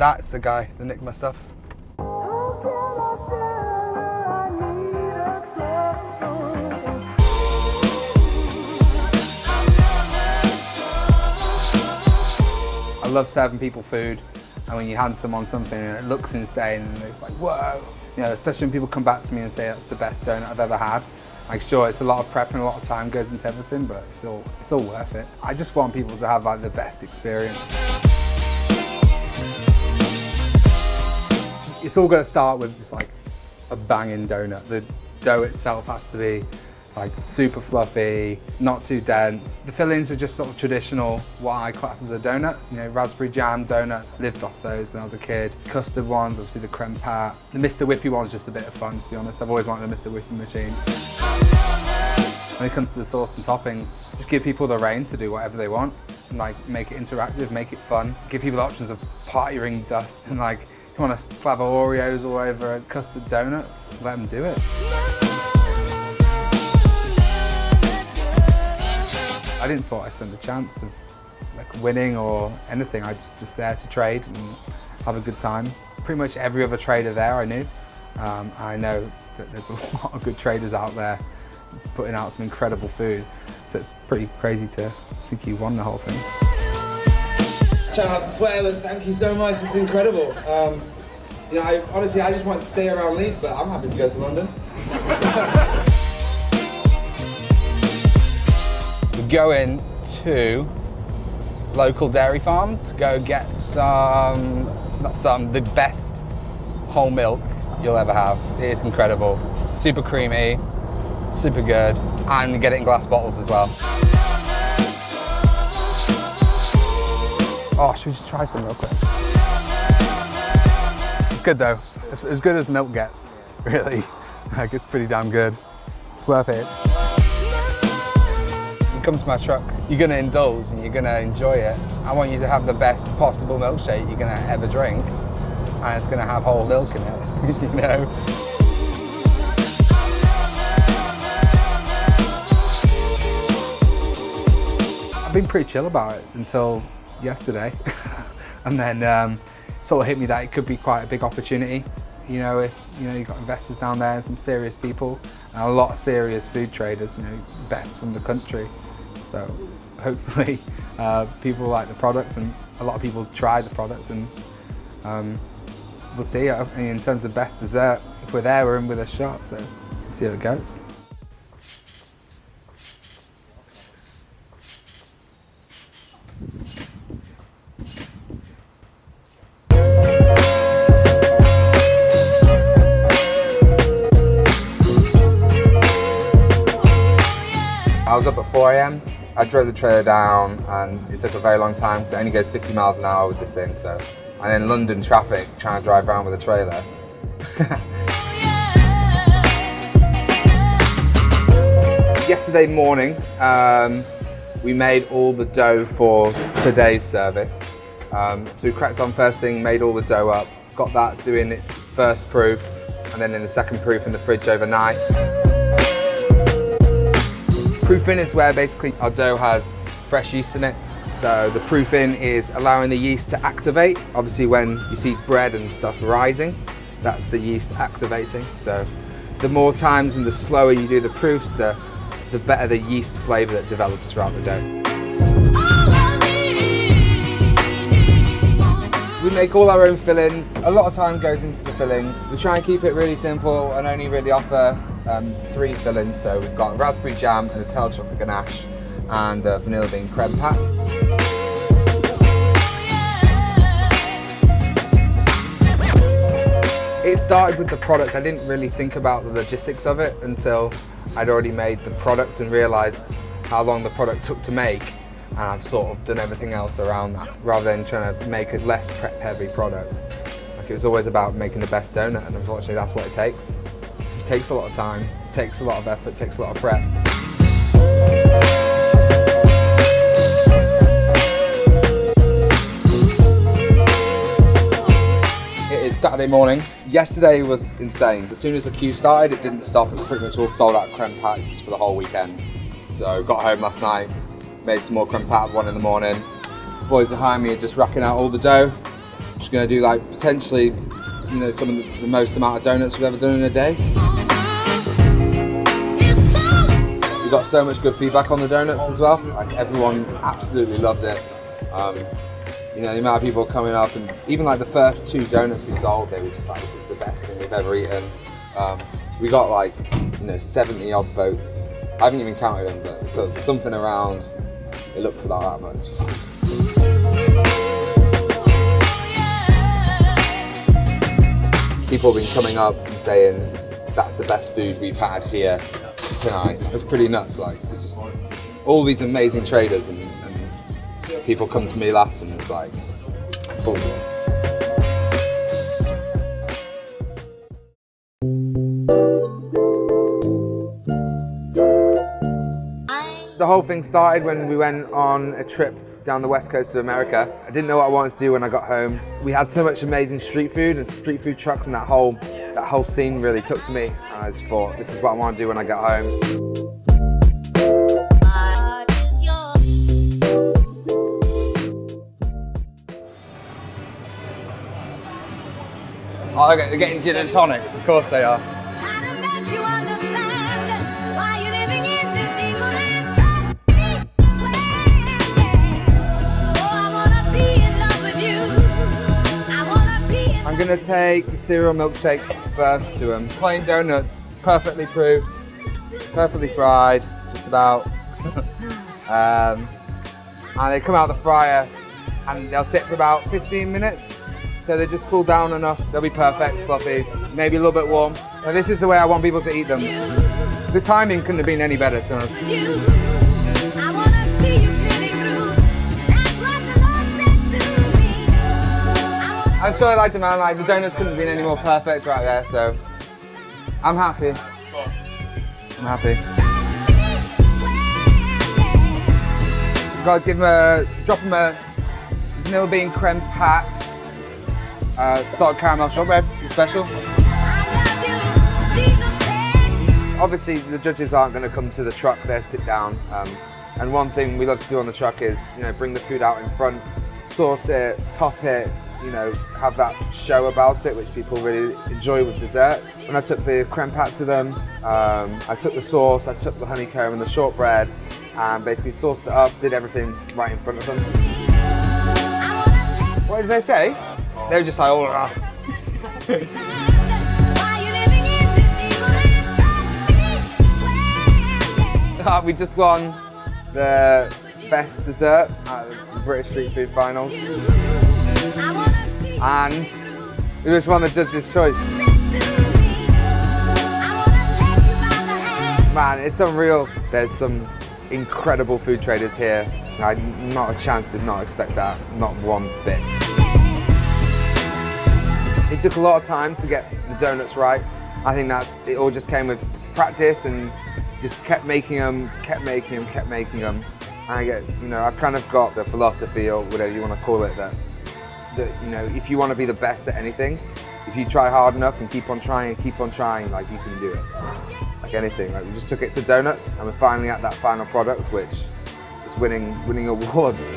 That's the guy that nicked my stuff. I love serving people food, and when you hand someone something and it looks insane and it's like, whoa, you know, especially when people come back to me and say that's the best donut I've ever had. Like, sure, it's a lot of prep and a lot of time goes into everything, but it's all worth it. I just want people to have like the best experience. It's all going to start with just like a banging donut. The dough itself has to be like super fluffy, not too dense. The fillings are just sort of traditional, what I class as a donut. You know, raspberry jam donuts, lived off those when I was a kid. Custard ones, obviously the creme pat. The Mr. Whippy one's just a bit of fun, to be honest. I've always wanted a Mr. Whippy machine. When it comes to the sauce and toppings, just give people the reign to do whatever they want. And like, make it interactive, make it fun. Give people the options of party ring dust, and like, if you want to slab Oreos all over a custard donut, let them do it. I didn't thought I stood a chance of like winning or anything. I was just there to trade and have a good time. Pretty much every other trader there I knew. I know that there's a lot of good traders out there putting out some incredible food. So it's pretty crazy to think you won the whole thing. Try not to swear, but thank you so much. It's incredible. You know, honestly, I just want to stay around Leeds, but I'm happy to go to London. Going to local dairy farm to go get the best whole milk you'll ever have. It's incredible, super creamy, super good, and get it in glass bottles as well. Oh, should we just try some real quick? It's good though. It's as good as milk gets, really. Like, it's pretty damn good. It's worth it. Come to my truck, you're going to indulge and you're going to enjoy it. I want you to have the best possible milkshake you're going to ever drink, and it's going to have whole milk in it, you know. I've been pretty chill about it until yesterday, and then sort of hit me that it could be quite a big opportunity. You know, if you've got investors down there and some serious people, and a lot of serious food traders, you know, best from the country. So hopefully people like the product, and a lot of people try the product, and we'll see. In terms of best dessert, if we're there, we're in with a shot, so we'll see how it goes. I was up at 4 AM. I drove the trailer down and it took a very long time because it only goes 50 miles an hour with this thing. So, and then London traffic, trying to drive around with a trailer. Yesterday morning, we made all the dough for today's service. So we cracked on first thing, made all the dough up, got that doing its first proof, and then in the second proof in the fridge overnight. Proofing is where basically our dough has fresh yeast in it. So the proofing is allowing the yeast to activate. Obviously when you see bread and stuff rising, that's the yeast activating. So the more times and the slower you do the proofs, the better the yeast flavour that develops throughout the dough. We make all our own fillings. A lot of time goes into the fillings. We try and keep it really simple and only really offer 3 fillings. So we've got raspberry jam and a Untitled chocolate ganache and vanilla bean creme pat. It started with the product. I didn't really think about the logistics of it until I'd already made the product and realised how long the product took to make. And I've sort of done everything else around that, rather than trying to make a less prep heavy product. Like, it was always about making the best donut, and unfortunately that's what it takes. It takes a lot of time, it takes a lot of effort, it takes a lot of prep. It is Saturday morning. Yesterday was insane. As soon as the queue started, it didn't stop. It was pretty much all sold out creme patties for the whole weekend. So got home last night, made some more creme pat at 1 in the morning. The boys behind me are just racking out all the dough. Just gonna do like potentially, you know, some of the most amount of donuts we've ever done in a day. We got so much good feedback on the donuts as well. Like everyone absolutely loved it. You know, the amount of people coming up, and even like the first 2 donuts we sold, they were just like, this is the best thing we've ever eaten. We got like, you know, 70 odd votes. I haven't even counted them, but something around, it looks about that much. People have been coming up and saying, that's the best food we've had here tonight. It's pretty nuts, like, to just, all these amazing traders and people come to me last and it's like, cool. The whole thing started when we went on a trip down the west coast of America. I didn't know what I wanted to do when I got home. We had so much amazing street food and street food trucks, and that whole scene really took to me. And I just thought, this is what I want to do when I get home. Oh, they're getting gin and tonics, of course they are. I'm gonna take the cereal milkshake first to them. Plain donuts, perfectly proofed, perfectly fried, just about. And they come out of the fryer and they'll sit for about 15 minutes. So they just cool down enough, they'll be perfect, fluffy, maybe a little bit warm. And this is the way I want people to eat them. The timing couldn't have been any better, to be honest. I'm sure I liked them, man. Like, the donuts couldn't have been any more perfect right there, so I'm happy. I'm happy. Got to drop them a vanilla bean creme pat. Salted caramel shortbread, special. Obviously, the judges aren't going to come to the truck, they'll sit down. And one thing we love to do on the truck is, you know, bring the food out in front, sauce it, top it, you know, have that show about it, which people really enjoy with dessert. When I took the creme pat to them, I took the sauce, I took the honeycomb and the shortbread, and basically sauced it up, did everything right in front of them. What did they say? They were just like, oh, we just won the best dessert at the British Street Food Finals. And we just won the judge's choice. Man, it's unreal. There's some incredible food traders here. Not a chance, did not expect that, not one bit. It took a lot of time to get the donuts right. I think it all just came with practice and just kept making them. And I've kind of got the philosophy, or whatever you want to call it, that you know, if you want to be the best at anything, if you try hard enough and keep on trying, like, you can do it. Like anything. Like, we just took it to donuts, and we're finally at that final product, which is winning awards.